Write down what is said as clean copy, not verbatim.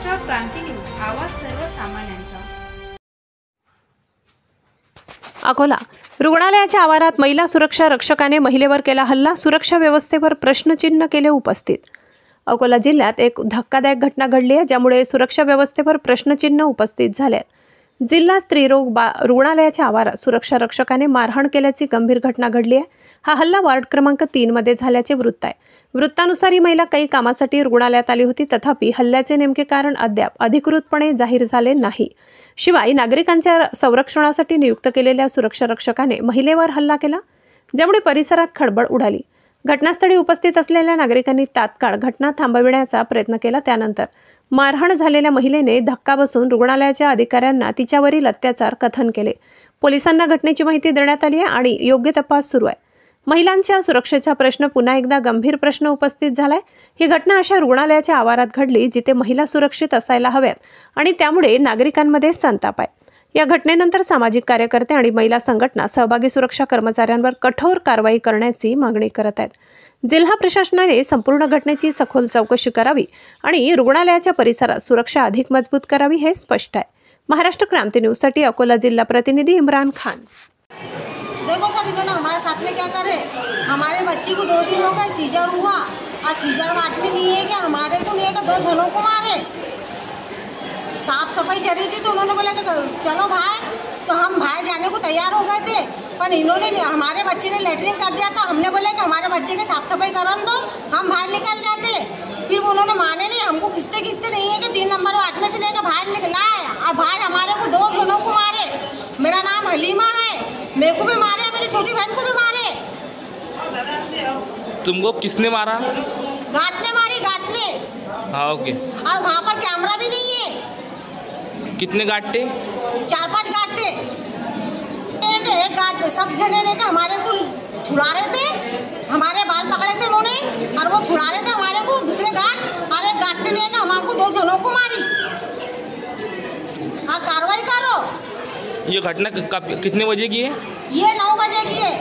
महाराष्ट्र क्रांती news, आवाज सर्वसामान्यांचा। अकोला रुग्णालयाच्या आवारात महिला सुरक्षा रक्षकाने महिलेवर केला हल्ला, सुरक्षा व्यवस्थेवर प्रश्नचिन्ह केले उपस्थित। अकोला जिल्ह्यात एक धक्कादायक घटना घडली आहे, ज्यामुळे सुरक्षा व्यवस्थेवर प्रश्नचिन्ह उपस्थित झाले आहेत। जिल्हा स्त्रीरोग रुग्णालयाच्या आवारात सुरक्षा रक्षकाने मारहाण केल्याची गंभीर घटना घडली आहे। हा हल्ला वार्ड क्रमांक 3 मध्ये झाल्याचे वृत्त आहे। वृत्तानुसार ही महिला काही कामासाठी रुग्णालयात आली होती, तथापि हल्ल्याचे नेमके कारण अद्याप अधिकृतपणे जाहीर झाले नाही। शिवाय नागरिकांच्या संरक्षणासाठी नियुक्त केलेल्या सुरक्षा रक्षकाने महिलेवर हल्ला केला, ज्यामुळे परिसरात खळबळ उडाली। घटनास्थळी उपस्थित असलेल्या नागरिकांनी तात्काळ घटना थांबविण्याचा प्रयत्न केला। त्यानंतर मारहाण झालेल्या महिलेने धक्का बसून रुग्णालयाच्या अधिकाऱ्यांना तिच्यावरील अत्याचार कथन केले। पोलिसांना घटनेची माहिती देण्यात आली आहे आणि योग्य तपास सुरू आहे। महिलांच्या सुरक्षेचा प्रश्न पुन्हा एकदा गंभीर प्रश्न उपस्थित झालाय। ही घटना अशा रुग्णालयाच्या आवारात घडली जिथे महिला सुरक्षित असायला हव्यात आणि त्यामुळे नागरिकांमध्ये संताप आहे। या घटनेनंतर सामाजिक कार्यकर्ते आणि महिला संघटना सहभागी सुरक्षा कर्मचाऱ्यांवर कठोर कारवाई करण्याची मागणी करत आहेत। जिल्हा प्रशासनाने संपूर्ण घटनेची सखोल चौकशी करावी आणि रुग्णालयाच्या परिसरात सुरक्षा अधिक मजबूत करावी, हे स्पष्ट आहे। महाराष्ट्र क्रांती न्यूजसाठी अकोला जिल्हा प्रतिनिधी इमरान खान। देखो सर, इन्होंने हमारे साथ में क्या करे, हमारे बच्ची को 2 दिन हो गए सीजर हुआ, और सीजर वाटने नहीं है कि हमारे को नहीं है कि 2 जनों को मारे। साफ सफाई चल रही थी तो उन्होंने बोला कि चलो बाहर, तो हम बाहर जाने को तैयार हो गए थे, पर इन्होंने हमारे बच्चे ने लेटरिन कर दिया था। हमने बोला कि हमारे बच्चे की साफ सफाई करा दो, हम बाहर निकल जाते। फिर उन्होंने माने नहीं, हमको खिंचते नहीं है कि 3 नंबर वार्ड में से लेकर बाहर निकलाए, और बाहर हमारे को 2 जनों को मारे। मेरा नाम हलीमा है, मेरे को भी मारे, मेरी छोटी बहन को भी मारे। तुमको किसने मारा? घाट ने मारी, घाट ने। हाँ, ओके। और वहाँ पर कैमरा भी नहीं है। कितने गांठे? 4-5 गांठे। एक गांठ सब जने ने हमारे को छुड़ा रहे थे, हमारे बाल पकड़े थे उन्होंने, और वो छुड़ा रहे थे हमारे को दूसरे गांठ, और एक गांठ ने लेकर हमारे 2 जनों को मारी। हाँ, कार्रवाई करो। ये घटना कितने बजे की है? ये 9 बजे की है।